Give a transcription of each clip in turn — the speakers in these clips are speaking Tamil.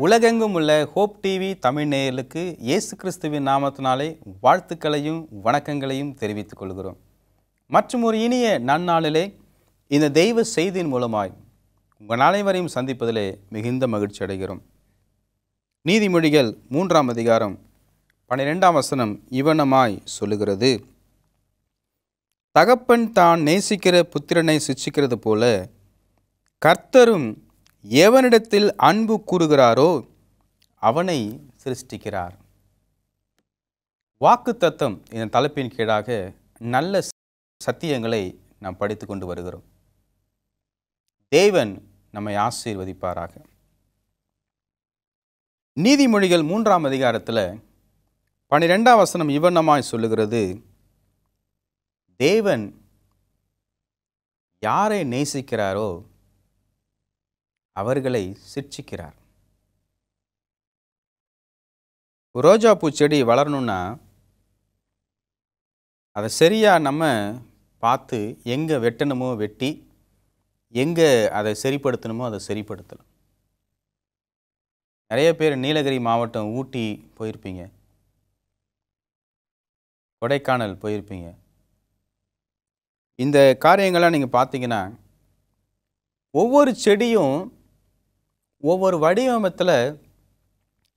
உலகெங்கும் உள்ள ஹோப் டிவி தமிழ் நேயர்களுக்கு இயேசு கிறிஸ்துவின் நாமத்தினாலே வாழ்த்துக்களையும் வணக்கங்களையும் தெரிவித்துக் கொள்கிறோம். மற்றும் ஒரு இனிய நன்னாளிலே இந்த தெய்வ செய்தியின் மூலமாய் உங்கள் அனைவரையும் சந்திப்பதிலே மிகுந்த மகிழ்ச்சி அடைகிறோம். நீதிமொழிகள் 3ஆம் அதிகாரம் 12ஆம் வசனம் இவனமாய் சொல்லுகிறது: தகப்பன் தான் நேசிக்கிற புத்திரனை சிட்சிக்கிறது போல கர்த்தரும் எவனிடத்தில் அன்பு கூறுகிறாரோ அவனை சிருஷ்டிக்கிறார். வாக்குத்தத்தம் என்ற தலைப்பின் கீழாக நல்ல சத்தியங்களை நாம் படித்து கொண்டு வருகிறோம். தேவன் நம்மை ஆசீர்வதிப்பாராக. நீதிமொழிகள் 3ஆம் அதிகாரத்தில் 12ஆம் வசனம் இவனமாய் சொல்லுகிறது: தேவன் யாரை நேசிக்கிறாரோ அவர்களை சிட்சிக்கிறார். ரோஜா பூ செடி வளரணும்னா அதை சரியாக நம்ம பார்த்து எங்கே வெட்டணுமோ வெட்டி, எங்கே அதை சரிப்படுத்தணுமோ அதை சரிப்படுத்தணும். நிறைய பேர் நீலகிரி மாவட்டம் ஊட்டி போயிருப்பீங்க, கொடைக்கானல் போயிருப்பீங்க. இந்த காரியங்கள்லாம் நீங்கள் பார்த்தீங்கன்னா ஒவ்வொரு செடியும் ஒவ்வொரு வடிவமைத்தில்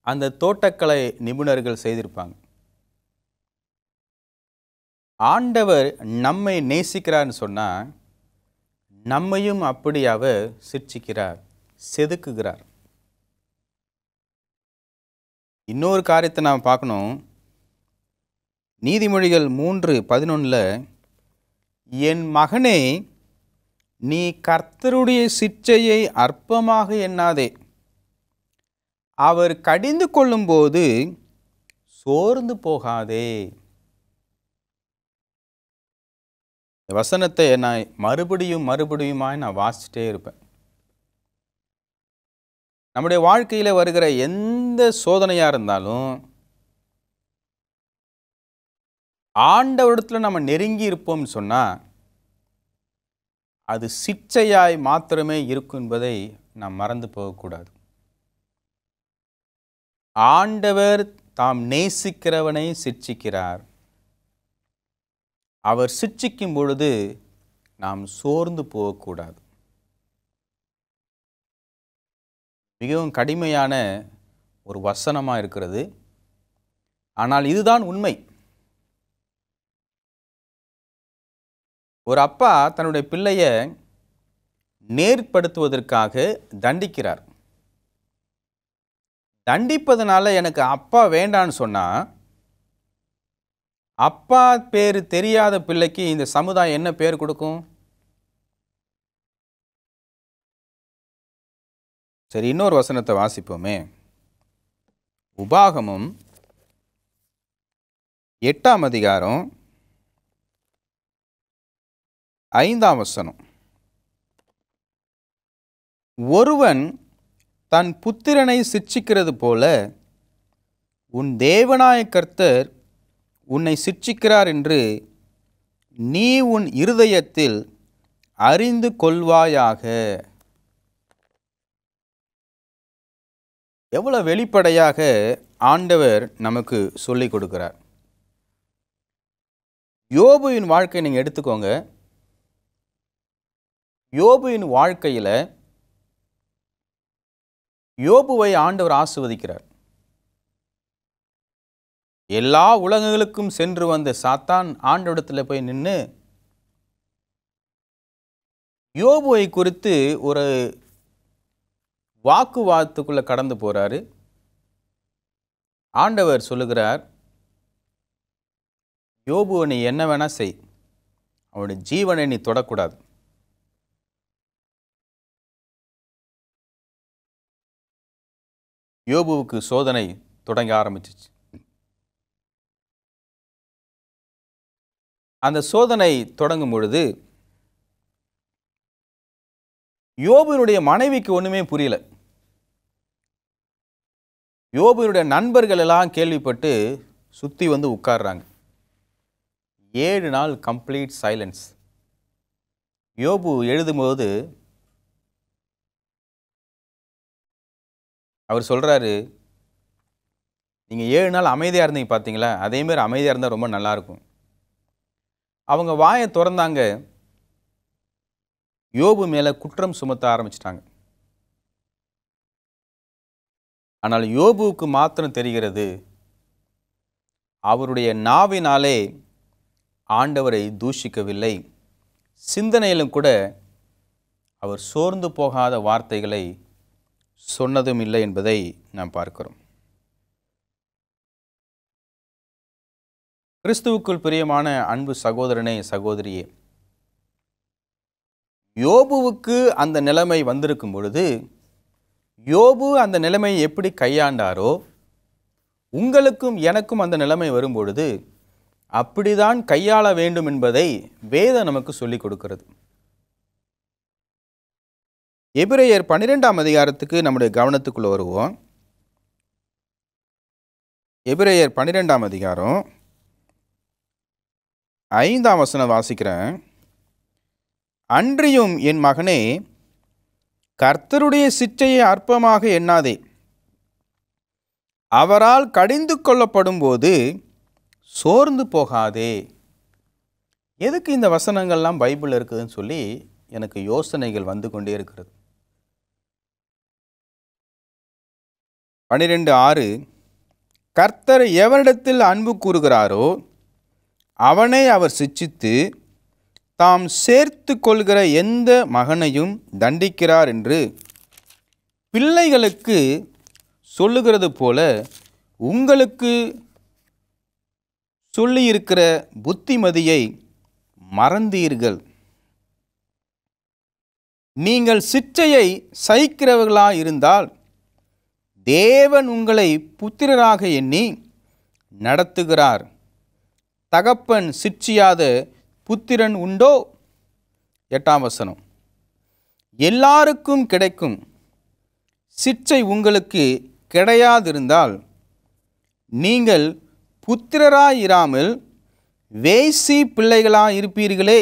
அந்த தோட்டக்கலை நிபுணர்கள் செய்திருப்பாங்க. ஆண்டவர் நம்மை நேசிக்கிறார்னு சொன்னால் நம்மையும் அப்படி அவர் சிட்சிக்கிறார், செதுக்குகிறார். இன்னொரு காரியத்தை நாம் பார்க்கணும். நீதிமொழிகள் 3:11 என் மகனே, நீ கர்த்தருடைய சிட்சையை அற்பமாக எண்ணாதே, அவர் கடிந்து கொள்ளும்போது சோர்ந்து போகாதே. இந்த வசனத்தை நான் மறுபடியுமாய் நான் வாசிச்சிட்டே இருப்பேன். நம்முடைய வாழ்க்கையில் வருகிற எந்த சோதனையாக இருந்தாலும் ஆண்டவரிடத்தில் நம்ம நெருங்கி இருப்போம்னு சொன்னால் அது சிட்சையாய் மாத்திரமே இருக்கும் என்பதை நாம் மறந்து போகக்கூடாது. ஆண்டவர் தாம் நேசிக்கிறவனை சிட்சிக்கிறார். அவர் சிட்சிக்கும் பொழுது நாம் சோர்ந்து போகக்கூடாது. மிகவும் கடுமையான ஒரு வசனமாக இருக்கிறது. ஆனால் இதுதான் உண்மை. ஒரு அப்பா தன்னுடைய பிள்ளையை நேர்படுத்துவதற்காக தண்டிக்கிறார். தண்டிப்பதனால எனக்கு அப்பா வேண்டான்னு சொன்னால், அப்பா பேர் தெரியாத பிள்ளைக்கு இந்த சமுதாயம் என்ன பேர் கொடுக்கும்? சரி, இன்னொரு வசனத்தை வாசிப்போமே. உபாகமம் 8ஆம் அதிகாரம் 5ஆம் வசனம்: ஒருவன் தன் புத்திரனை சிட்சிக்கிறது போல உன் தேவனாய கர்த்தர் உன்னை சிட்சிக்கிறார் என்று நீ உன் இருதயத்தில் அறிந்து கொள்வாயாக. எவ்வளவு வெளிப்படையாக ஆண்டவர் நமக்கு சொல்லிக் கொடுக்கிறார். யோபுவின் வாழ்க்கையை நீங்கள் எடுத்துக்கோங்க. யோபுவின் வாழ்க்கையில் யோபுவை ஆண்டவர் ஆசீர்வதிக்கிறார். எல்லா உலகங்களுக்கும் சென்று வந்த சாத்தான் ஆண்டவரிடத்தில் போய் நின்று யோபுவை குறித்து ஒரு வாக்குவாதத்துக்குள்ளே கடந்து போகிறாரு. ஆண்டவர் சொல்லுகிறார், யோபுவை நீ என்ன வேணா செய், அவனுடைய ஜீவனை நீ தொடக்கூடாது. யோபுவுக்கு சோதனை தொடங்க ஆரம்பிச்சிச்சு. அந்த சோதனை தொடங்கும் பொழுது யோபுவினுடைய மனைவிக்கு ஒன்றுமே புரியல. யோபுவினுடைய நண்பர்கள் எல்லாம் கேள்விப்பட்டு சுற்றி வந்து உட்கார்றாங்க. 7 நாள் கம்ப்ளீட் சைலன்ஸ். யோபு எழுதும்போது அவர் சொல்கிறாரு, நீங்கள் 7 நாள் அமைதியாக இருந்தீங்க பார்த்தீங்களா, அதேமாரி அமைதியாக இருந்தால் ரொம்ப நல்லாயிருக்கும். அவங்க வாயை திறந்தாங்க, யோபு மேலே குற்றம் சுமத்த ஆரம்பிச்சிட்டாங்க. ஆனால் யோபுவுக்கு மாத்திரம் தெரிகிறது, அவருடைய நாவினாலே ஆண்டவரை தூஷிக்கவில்லை. சிந்தனையிலும் கூட அவர் சோர்ந்து போகாத வார்த்தைகளை சொன்னதும் இல்லை என்பதை நாம் பார்க்கிறோம். கிறிஸ்துவுக்குள் பிரியமான அன்பு சகோதரனே, சகோதரியே, யோபுவுக்கு அந்த நிலைமை வந்திருக்கும் பொழுது, யோபு அந்த நிலைமையை எப்படி கையாண்டாரோ, உங்களுக்கும் எனக்கும் அந்த நிலைமை வரும்பொழுது அப்படிதான் கையாள வேண்டும் என்பதை வேதம் நமக்கு சொல்லிக் கொடுக்கிறது. எபிரேயர் 12ஆம் அதிகாரத்துக்கு நம்முடைய கவனத்துக்குள்ள வருவோம். எபிரேயர் 12ஆம் அதிகாரம் 5ஆம் வசனம் வாசிக்கிறேன். அன்றியும் என் மகனே, கர்த்தருடைய சிற்றையை அற்பமாக எண்ணாதே. அவரால் கடிந்து கொள்ளப்படும் போது சோர்ந்து போகாதே. எதுக்கு இந்த வசனங்கள்லாம் பைபிள் இருக்குதுன்னு சொல்லி எனக்கு யோசனைகள் வந்து கொண்டே இருக்கிறது. 12:6 கர்த்தர் எவரிடத்தில் அன்பு கூறுகிறாரோ அவனை அவர் சிட்சித்து தாம் சேர்த்து கொள்கிற எந்த மகனையும் தண்டிக்கிறார் என்று பிள்ளைகளுக்கு சொல்லுகிறது போல உங்களுக்கு சொல்லியிருக்கிற புத்திமதியை மறந்தீர்கள். நீங்கள் சிற்றையை சகிக்கிறவர்களாக இருந்தால் தேவன் உங்களை புத்திரராக எண்ணி நடத்துகிறார். தகப்பன் சிட்சியாத புத்திரன் உண்டோ? 8ஆம் வசனம். எல்லாருக்கும் கிடைக்கும் சிற்றை உங்களுக்கு கிடையாதிருந்தால் நீங்கள் புத்திரராயிராமல் வேசி பிள்ளைகளாயிருப்பீர்களே.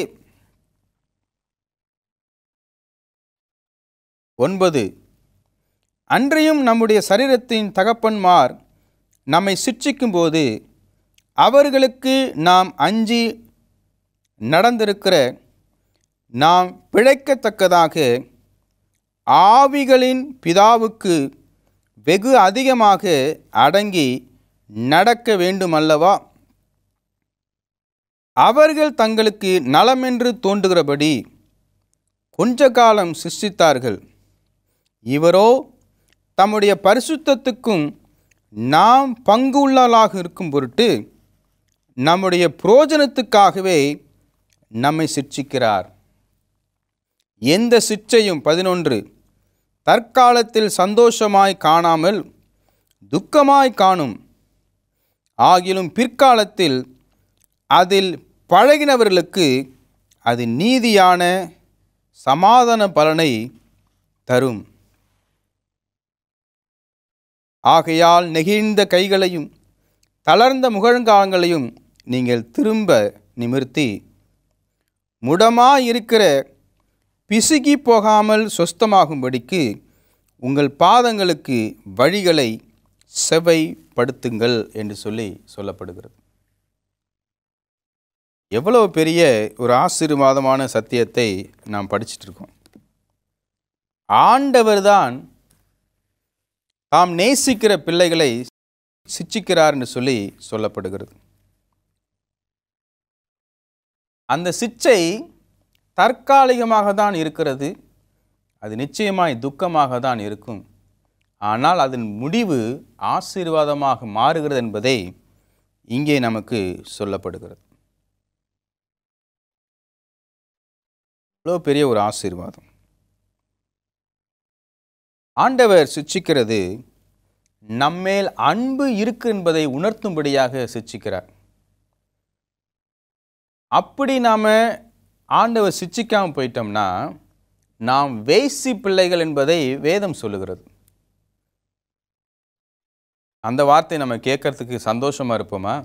9 அன்றையும் நம்முடைய சரீரத்தின் தகப்பன்மார் நம்மை சிட்சிக்கும்போது அவர்களுக்கு நாம் அஞ்சி நடந்திருக்கிற நாம் பிழைக்கத்தக்கதாக ஆவிகளின் பிதாவுக்கு வெகு அதிகமாக அடங்கி நடக்க வேண்டுமல்லவா? அவர்கள் தங்களுக்கு நலமென்று தோன்றுகிறபடி கொஞ்ச காலம் சிருஷ்டித்தார்கள். இவரோ தம்முடைய பரிசுத்தத்துக்கும் நாம் பங்கு உள்ளவர்களாக இருக்கும் பொருட்டு நம்முடைய புரோஜனத்துக்காகவே நம்மை சிட்சிக்கிறார். எந்த சிட்சையும் 11 தற்காலத்தில் சந்தோஷமாய் காணாமல் துக்கமாய் காணும். ஆகிலும் பிற்காலத்தில் அதில் பழகினவர்களுக்கு அது நீதியான சமாதான பலனை தரும். ஆகையால் நெகிழ்ந்த கைகளையும் தளர்ந்த முழங்கால்களையும் நீங்கள் திரும்ப நிமிர்த்தி முடமாயிருக்கிற பிசுகி போகாமல் சொஸ்தமாகும்படிக்கு உங்கள் பாதங்களுக்கு வழிகளை செவ்வைப்படுத்துங்கள் என்று சொல்லப்படுகிறது. எவ்வளவு பெரிய ஒரு ஆசீர்வாதமான சத்தியத்தை நாம் படிச்சுட்டு இருக்கோம். ஆண்டவர்தான் தாம் நேசிக்கிற பிள்ளைகளை சிட்சிக்கிறார் என்று சொல்லப்படுகிறது. அந்த சிட்சை தற்காலிகமாக தான் இருக்கிறது. அது நிச்சயமாய் துக்கமாக தான் இருக்கும். ஆனால் அதன் முடிவு ஆசீர்வாதமாக மாறுகிறது என்பதை இங்கே நமக்கு சொல்லப்படுகிறது. இவ்வளோ பெரிய ஒரு ஆசீர்வாதம். ஆண்டவர் சிட்சிக்கிறது நம்மேல் அன்பு இருக்கு என்பதை உணர்த்தும்படியாக சிட்சிக்கிறார். அப்படி நாம் ஆண்டவர் சிட்சிக்காமல் போயிட்டோம்னா நாம் வேசி பிள்ளைகள் என்பதை வேதம் சொல்லுகிறது. அந்த வார்த்தை நம்ம கேட்கறதுக்கு சந்தோஷமா இருப்போமா?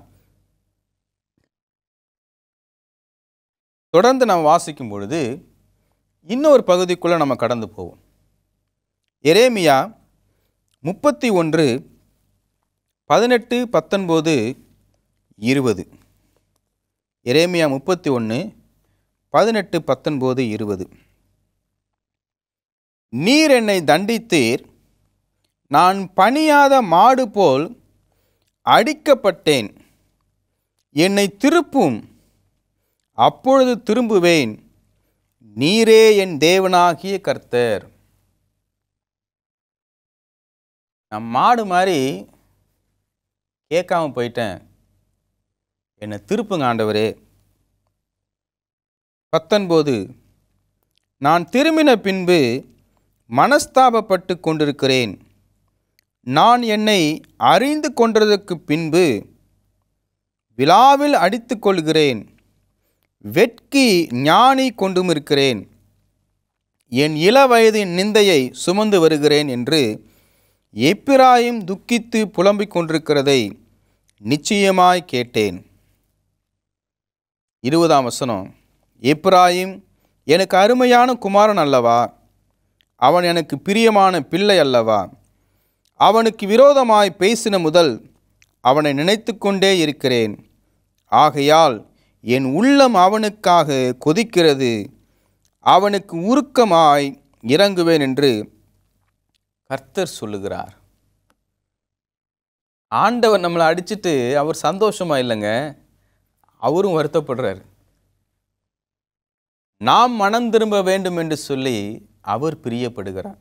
தொடர்ந்து நாம் வாசிக்கும் பொழுது இன்னொரு பகுதிக்குள்ள நம்ம கடந்து போவோம். எரேமியா 31 18 19 20. எரேமியா 31 18 19 20. நீர் என்னை தண்டித்தீர், நான் பணியாத மாடு போல் அடிக்கப்பட்டேன். என்னை திருப்பும், அப்பொழுது திரும்புவேன். நீரே என் தேவனாகிய கர்த்தர். நான் மாடு மாதிரி கேட்காம போயிட்டேன், என்னை திருப்புங்க ஆண்டவரே. 19 நான் திரும்பின பின்பு மனஸ்தாபப்பட்டு கொண்டிருக்கிறேன். நான் என்னை அறிந்து கொண்டதற்கு பின்பு விழாவில் அடித்து கொள்கிறேன். வெட்கி ஞானி கொண்டும் இருக்கிறேன். என் இள வயதின் நிந்தையை சுமந்து வருகிறேன் என்று எப்பிராயிம் துக்கித்து புலம்பிக் கொண்டிருக்கிறதை நிச்சயமாய் கேட்டேன். 20ஆம் வசனம். எப்பிராயிம் எனக்கு அருமையான குமாரன் அல்லவா? அவன் எனக்கு பிரியமான பிள்ளை அல்லவா? அவனுக்கு விரோதமாய் பேசின முதல் அவனை நினைத்து கொண்டே இருக்கிறேன். ஆகையால் என் உள்ளம் அவனுக்காக கொதிக்கிறது. அவனுக்கு உருக்கமாய் இறங்குவேன் என்று கர்த்தர் சொல்லுகிறார். ஆண்டவர் நம்மளை அடிச்சுட்டு அவர் சந்தோஷமா இல்லைங்க, அவரும் வருத்தப்படுறார். நாம் மனம் திரும்ப வேண்டும் என்று சொல்லி அவர் பிரியப்படுகிறார்.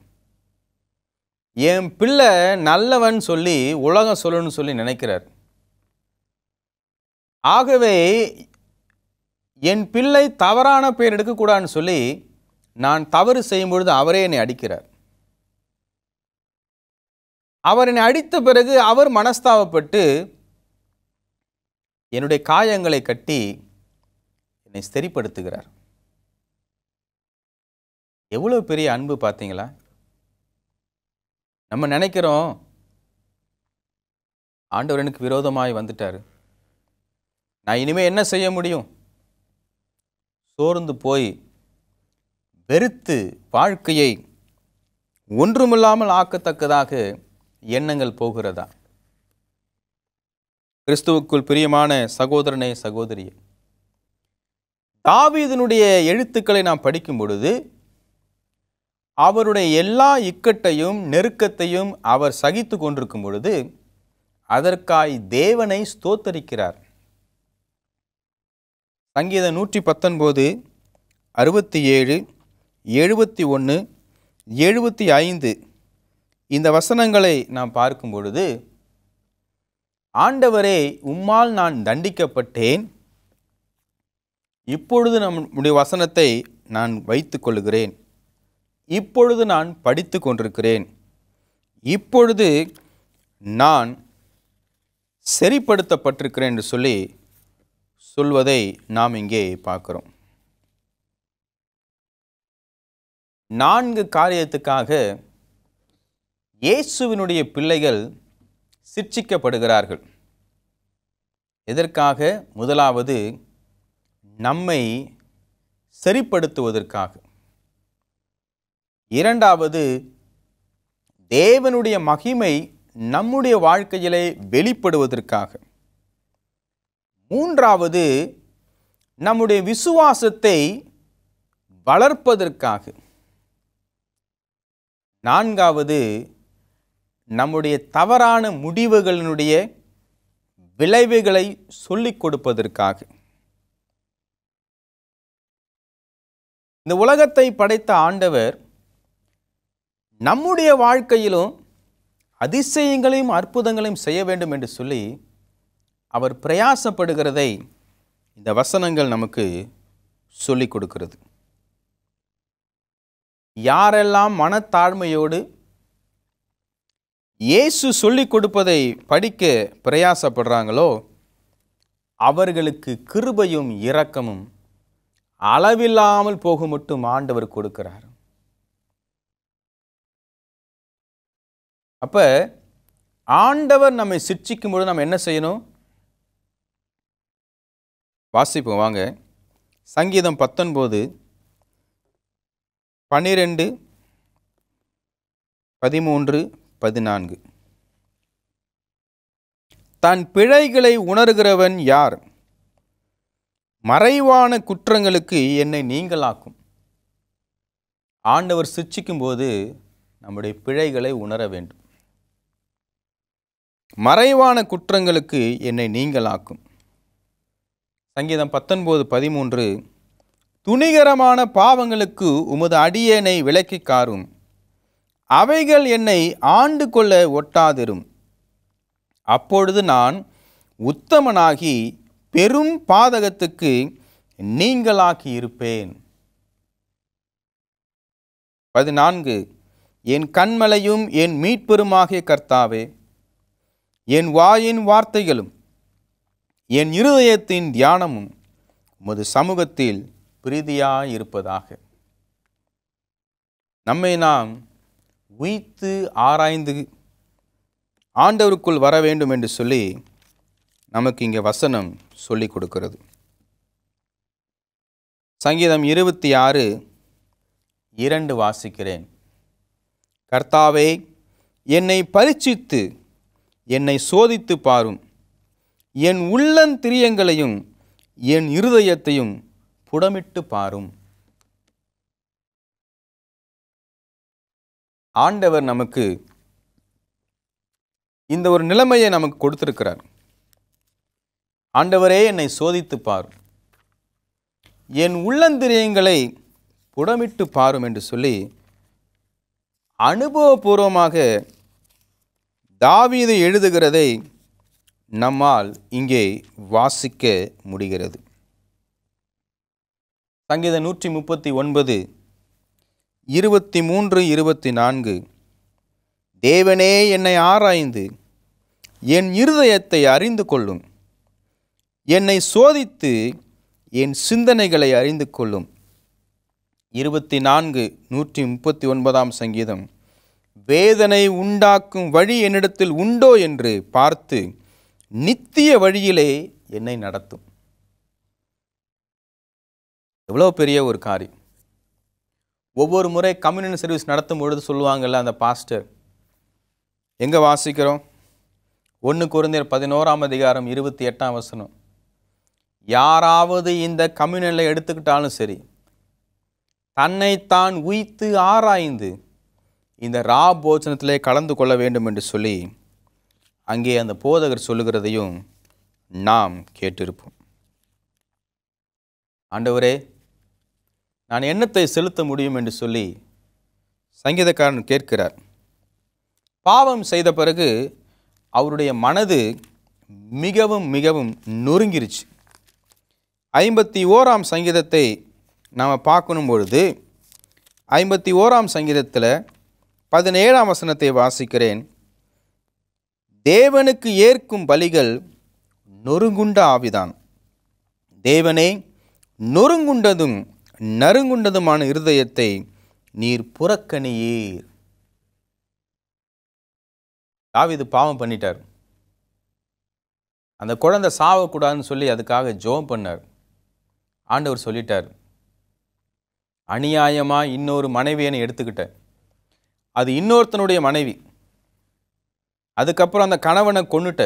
என் பிள்ளை நல்லவன் சொல்லி உலகம் சொல்லணும்னு சொல்லி நினைக்கிறார். ஆகவே என் பிள்ளை தவறான பெயர் எடுக்கக்கூடாதுன்னு சொல்லி நான் தவறு செய்யும் பொழுது அவரே என்னை அடிக்கிறார். அவர் என்னை அடித்த பிறகு அவர் மனஸ்தாபப்பட்டு என்னுடைய காயங்களை கட்டி என்னை ஸ்திரப்படுத்துகிறார். எவ்வளவு பெரிய அன்பு பார்த்தீங்களா? நம்ம நினைக்கிறோம் ஆண்டவர் எனக்கு விரோதமாய் வந்துட்டார், நான் இனிமேல் என்ன செய்ய முடியும்? சோர்ந்து போய் வெறுத்து வாழ்க்கையை ஒன்றுமில்லாமல் ஆக்கத்தக்கதாக எண்ணங்கள் போகிறதா? கிறிஸ்துவுக்குள் பிரியமான சகோதரனே சகோதரியே, தாவீதினுடைய எழுத்துக்களை நாம் படிக்கும் பொழுது அவருடைய எல்லா இக்கட்டையும் நெருக்கத்தையும் அவர் சகித்து கொண்டிருக்கும் பொழுது அதற்காய் தேவனை ஸ்தோத்தரிக்கிறார். சங்கீதம் 119 67 71 75 இந்த வசனங்களை நாம் பார்க்கும் பொழுது, ஆண்டவரே உம்மால் நான் தண்டிக்கப்பட்டேன், இப்பொழுது நம்முடைய வசனத்தை நான் வைத்து கொள்கிறேன், இப்பொழுது நான் படித்து கொண்டிருக்கிறேன், இப்பொழுது நான் சரிப்படுத்தப்பட்டிருக்கிறேன் என்று சொல்லி சொல்வதை நாம் இங்கே பார்க்கிறோம். 4 காரியத்துக்காக இயேசுவினுடைய பிள்ளைகள் சிட்சிக்கப்படுகிறார்கள். எதற்காக? முதலாவது, நம்மை சரிப்படுத்துவதற்காக. இரண்டாவது, தேவனுடைய மகிமை நம்முடைய வாழ்க்கையிலே வெளிப்படுவதற்காக. மூன்றாவது, நம்முடைய விசுவாசத்தை வளர்ப்பதற்காக. நான்காவது, நம்முடைய தவறான முடிவுகளினுடைய விளைவுகளை சொல்லிக் கொடுப்பதற்காக. இந்த உலகத்தை படைத்த ஆண்டவர் நம்முடைய வாழ்க்கையிலும் அதிசயங்களையும் அற்புதங்களையும் செய்ய வேண்டும் என்று சொல்லி அவர் பிரயாசப்படுகிறதை இந்த வசனங்கள் நமக்கு சொல்லிக் கொடுக்கிறது. யாரெல்லாம் மனத்தாழ்மையோடு இயேசு சொல்லிக் கொடுப்பதை படிக்க பிரயாசப்படுறாங்களோ அவர்களுக்கு கிருபையும் இரக்கமும் அளவில்லாமல் போக மட்டும் ஆண்டவர் கொடுக்கிறார். அப்ப ஆண்டவர் நம்மை சிட்சிக்கும் பொழுது நம்ம என்ன செய்யணும்? வாசிப்போம் வாங்க. சங்கீதம் 19 12 13 14. தன் பிழைகளை உணர்கிறவன் யார்? மறைவான குற்றங்களுக்கு என்னை நீங்களாக்கும். ஆண்டவர் சிட்சிக்கும் போது நம்முடைய பிழைகளை உணர வேண்டும். மறைவான குற்றங்களுக்கு என்னை நீங்களாக்கும். சங்கீதம் 19:13. துணிகரமான பாவங்களுக்கு உமது அடியேனை விலக்கி காரும். அவைகள் என்னை ஆண்டு கொள்ள ஒட்டாதிரும். அப்பொழுது நான் உத்தமனாகி பெரும் பாதகத்துக்கு நீங்களாக்கி இருப்பேன். 14. என் கண்மலையும் என் மீட்பெருமாகிய கர்த்தாவே, என் வாயின் வார்த்தைகளும் என் இருதயத்தின் தியானமும் உமது சமூகத்தில் பிரீதியாயிருப்பதாக. நம்மை நாம் உய்த்து ஆராய்ந்து ஆண்டவருக்குள் வர வேண்டும் என்று சொல்லி நமக்கு இங்கே வசனம் சொல்லிக் கொடுக்கிறது. சங்கீதம் 26:2 வாசிக்கிறேன். கர்த்தாவே, என்னை பரீட்சித்து என்னை சோதித்து பாரும். என் உள்ளந்திரியங்களையும் என் இருதயத்தையும் புடமிட்டு பாரும். ஆண்டவர் நமக்கு இந்த ஒரு நிலைமையை நமக்கு கொடுத்திருக்கிறார். ஆண்டவரே, என்னை சோதித்து பாரும், என் உள்ளந்திரியங்களை புடமிட்டு பாரும் என்று சொல்லி அனுபவபூர்வமாக தாவீது எழுதுகிறதை நம்மால் இங்கே வாசிக்க முடிகிறது. சங்கீதம் 139:23-24. தேவனே, என்னை ஆராய்ந்து என் இருதயத்தை அறிந்து கொள்ளும். என்னை சோதித்து என் சிந்தனைகளை அறிந்து கொள்ளும். 139 சங்கீதம். வேதனை உண்டாக்கும் வழி என்னிடத்தில் உண்டோ என்று பார்த்து நித்திய வழியிலே என்னை நடத்தும். எவ்வளோ பெரிய ஒரு காரியம். ஒவ்வொரு முறை கம்யூனிட்டி சர்வீஸ் நடத்தும் பொழுது சொல்லுவாங்கள்ல அந்த பாஸ்டர், எங்கே வாசிக்கிறோம்? 1 கொரிந்தியர் 11:28. யாராவது இந்த கம்யூனியனில் எடுத்துக்கிட்டாலும் சரி, தன்னைத்தான் உய்த்து ஆராய்ந்து இந்த போஜனத்திலே கலந்து கொள்ள வேண்டும் என்று சொல்லி அங்கே அந்த போதகர் சொல்லுகிறதையும் நாம் கேட்டிருப்போம். ஆண்டவரே, நான் என்னத்தை செலுத்த முடியும் என்று சொல்லி சங்கீதக்காரன் கேட்கிறார். பாவம் செய்த பிறகு அவருடைய மனது மிகவும் மிகவும் நொறுங்கிருச்சு. 51 சங்கீதத்தை நாம் பார்க்கணும் பொழுது 51 சங்கீதத்தில் 17 வசனத்தை வாசிக்கிறேன். தேவனுக்கு ஏற்கும் பலிகள் நொறுங்குண்ட ஆவிதான். தேவனே, நொறுங்குண்டதும் நறுங்குண்டதுமான இருதயத்தை நீர் புறக்கணியீர். தாவீது பாவம் பண்ணிட்டார். அந்த குழந்தை சாவக்கூடாதுன்னு சொல்லி அதுக்காக ஜெபம் பண்ணார். ஆண்டவர் சொல்லிட்டார், அநியாயமாக இன்னொரு மனைவியை எடுத்துக்கிட்ட, அது இன்னொருத்தனுடைய மனைவி. அதுக்கப்புறம் அந்த கணவனை கொன்னுட்ட.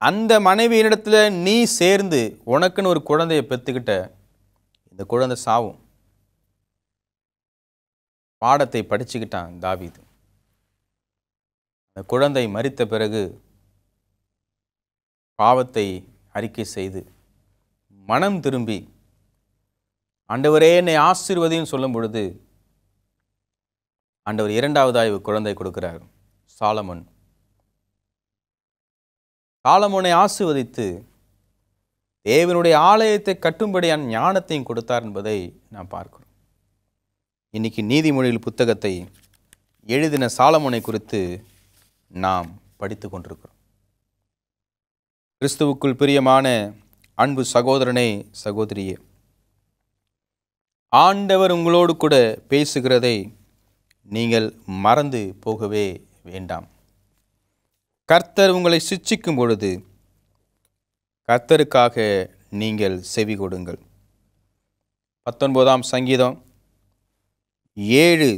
அந்த மனைவியினிடத்தில் நீ சேர்ந்து உனக்குன்னு ஒரு குழந்தையை பெற்றுக்கிட்ட. இந்த குழந்தை சாவும். பாடத்தை படிச்சுக்கிட்டான் தாவீது. அந்த குழந்தை மரித்த பிறகு பாவத்தை அறிக்கை செய்து மனம் திரும்பி ஆண்டவரே என்னை ஆசீர்வதின்னு சொல்லும் பொழுது ஆண்டவர் 2வது குழந்தை கொடுக்கிறார், சாலமோன். சாலமோனை ஆசீர்வதித்து தேவனுடைய ஆலயத்தை கட்டும்படியான ஞானத்தையும் கொடுத்தார் என்பதை நாம் பார்க்கிறோம். இன்னைக்கு நீதிமொழிகள் புத்தகத்தை எழுதின சாலமோனை குறித்து நாம் படித்து கொண்டிருக்கிறோம். கிறிஸ்துவுக்குள் பிரியமான அன்பு சகோதரனே, சகோதரியே, ஆண்டவர் உங்களோடு கூட பேசுகிறதை நீங்கள் மறந்து போகவே வேண்டாம். கர்த்தர் உங்களை சிட்சிக்கும் பொழுது கர்த்தருக்காக நீங்கள் செவி கொடுங்கள். 19 சங்கீதம் 7,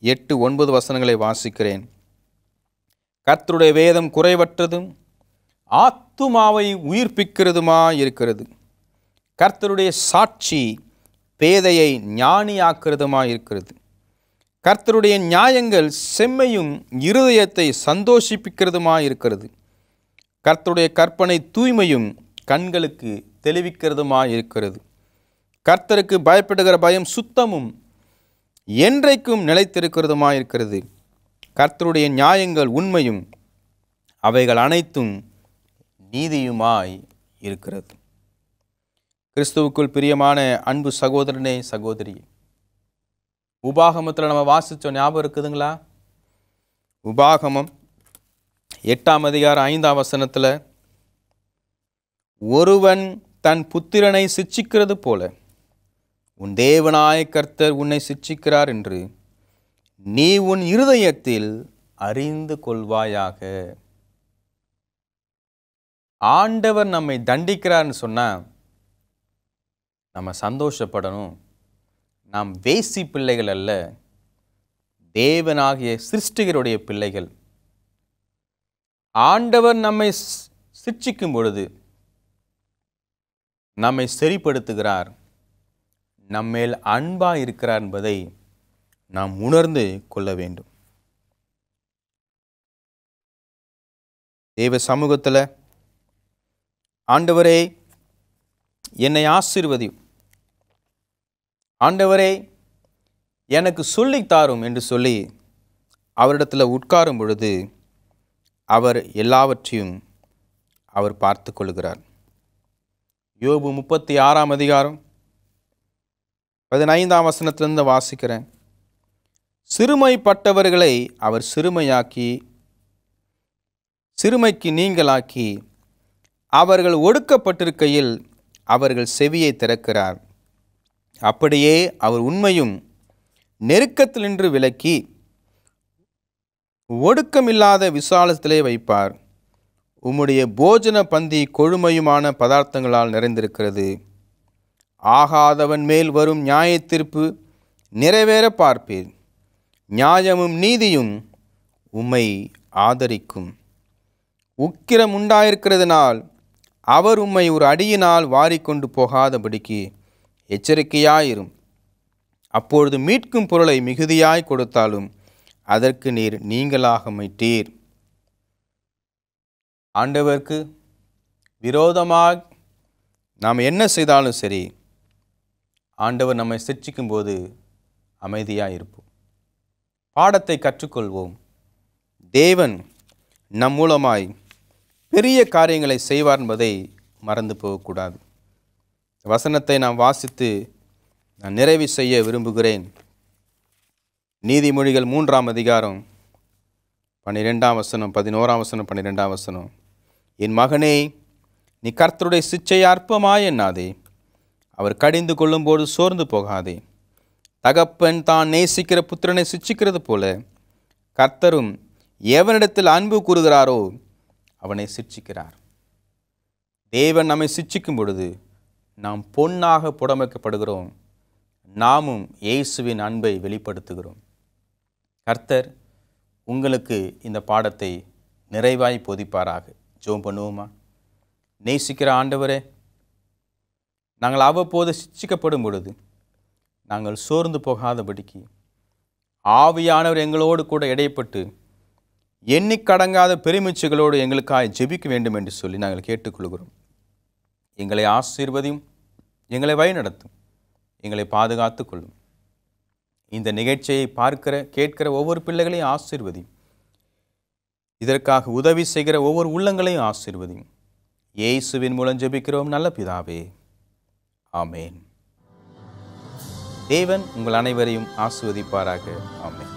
8-9 வசனங்களை வாசிக்கிறேன். கர்த்தருடைய வேதம் குறைவற்றதும் ஆத்துமாவை உயிர்ப்பிக்கிறதுமாயிருக்கிறது. கர்த்தருடைய சாட்சி பேதையை ஞானியாக்கிறதுமாயிருக்கிறது. கர்த்தருடைய நியாயங்கள் செம்மையும் இருதயத்தை சந்தோஷிப்பிக்கிறதுமாயிருக்கிறது. கர்த்தருடைய கற்பனை தூய்மையும் கண்களுக்கு தெளிவிக்கிறதுமாயிருக்கிறது. கர்த்தருக்கு பயப்படுகிற பயம் சுத்தமும் என்றைக்கும் நிலைத்திருக்கிறதுமாயிருக்கிறது. கர்த்தருடைய நியாயங்கள் உண்மையும் அவைகள் அனைத்தும் நீதியுமாய் இருக்கிறது. கிறிஸ்துவுக்குள் பிரியமான அன்பு சகோதரனே, சகோதரி, உபாகமத்தில் நம்ம வாசித்தோம், ஞாபகம் இருக்குதுங்களா? உபாகமம் 8ஆம் அதிகாரம் 5ஆம் வசனத்தில், ஒருவன் தன் புத்திரனை சிட்சிக்கிறது போல உன் தேவனாய கர்த்தர் உன்னை சிட்சிக்கிறார் என்று நீ உன் இருதயத்தில் அறிந்து கொள்வாயாக. ஆண்டவர் நம்மை தண்டிக்கிறார்னு சொன்னால் நம்ம சந்தோஷப்படணும். நாம் வேசி பிள்ளைகள் அல்ல, தேவனாகிய சிருஷ்டிகருடைய பிள்ளைகள். ஆண்டவர் நம்மை சிட்சிக்கும் பொழுது நம்மை சரிப்படுத்துகிறார், நம்மேல் அன்பா இருக்கிறார் என்பதை நாம் உணர்ந்து கொள்ள வேண்டும். தேவ சமூகத்தில், ஆண்டவரே என்னை ஆசீர்வதியும், ஆண்டவரே எனக்கு சொல்லித்தாரும் என்று சொல்லி அவரிடத்தில் உட்காரும் பொழுது அவர் எல்லாவற்றையும் அவர் பார்த்து கொள்கிறார். யோபு 36ஆம் அதிகாரம் 15ஆம் வசனத்திலிருந்து வாசிக்கிறேன். சிறுமைப்பட்டவர்களை அவர் சிறுமைக்கு நீங்களாக்கி அவர்கள் ஒடுக்கப்பட்டிருக்கையில் அவர்கள் செவியை திறக்கிறார். அப்படியே அவர் உண்மையும் நெருக்கத்தில் நின்று விலக்கி ஒடுக்கமில்லாத விசாலத்திலே வைப்பார். உம்முடைய போஜன பந்தி கொழுமையுமான பதார்த்தங்களால் நிறைந்திருக்கிறது. ஆகாதவன் மேல் வரும் நியாய தீர்ப்பு நிறைவேற பார்ப்பீர். நியாயமும் நீதியும் உம்மை ஆதரிக்கும். உக்கிரம் உண்டாயிருக்கிறதுனால் அவர் உம்மை ஒரு அடியினால் வாரிக்கொண்டு போகாதபடிக்கு எச்சரிக்கையாயிரும். அப்பொழுது மீட்கும் பொருளை மிகுதியாய் கொடுத்தாலும் அதற்கு நீர் நீங்களாக மீட்டீர். ஆண்டவருக்கு விரோதமாக நாம் என்ன செய்தாலும் சரி, ஆண்டவர் நம்மை சிட்சிக்கும் போது அமைதியாக இருப்போம். பாடத்தை கற்றுக்கொள்வோம். தேவன் நம் மூலமாய் பெரிய காரியங்களை செய்வார் என்பதை மறந்து போகக்கூடாது. வசனத்தை நாம் வாசித்து நான் நிறைவு செய்ய விரும்புகிறேன். நீதிமொழிகள் 3ஆம் அதிகாரம் 12ஆம் வசனம், 11ஆம் வசனம், 12ஆம் வசனம். என் மகனே, நீ கர்த்தருடைய சிட்சையை அற்பமாய் எண்ணாதே, அவர் கடிந்து கொள்ளும்போது சோர்ந்து போகாதே. தகப்பன் தான் நேசிக்கிற புத்திரனை சிட்சிக்கிறது போல கர்த்தரும் எவனிடத்தில் அன்பு கூறுகிறாரோ அவனை சிட்சிக்கிறார். தேவன் நம்மை சிட்சிக்கும் பொழுது நாம் பொன்னாக புடமைக்கப்படுகிறோம். நாமும் இயேசுவின் அன்பை வெளிப்படுத்துகிறோம். கர்த்தர் உங்களுக்கு இந்த பாடத்தை நிறைவாய் போதிப்பாராக. ஜெபம் பண்ணுவோமா? நேசிக்கிற ஆண்டவரே, நாங்கள் அவ்வப்போது சிட்சிக்கப்படும் பொழுது நாங்கள் சோர்ந்து போகாதபடிக்கு ஆவியானவர் எங்களோடு கூட இடைப்பட்டு எண்ணிக்கடங்காத பெருமிச்சுகளோடு எங்களுக்காக ஜெபிக்க வேண்டும் என்று சொல்லி நாங்கள் கேட்டுக்கொள்கிறோம். எங்களை ஆசீர்வதியும், எங்களை வழிநடத்தும், எங்களை பாதுகாத்து கொள்ளும். இந்த நிகழ்ச்சியை கேட்கிற ஒவ்வொரு பிள்ளைகளையும் ஆசீர்வதியும். இதற்காக உதவி செய்கிற ஒவ்வொரு உள்ளங்களையும் ஆசீர்வதியும். இயேசுவின் மூலம் ஜெபிக்கிறோம் நல்ல பிதாவே, ஆமேன். தேவன் உங்கள் அனைவரையும் ஆசீர்வதிப்பாராக. ஆமேன்.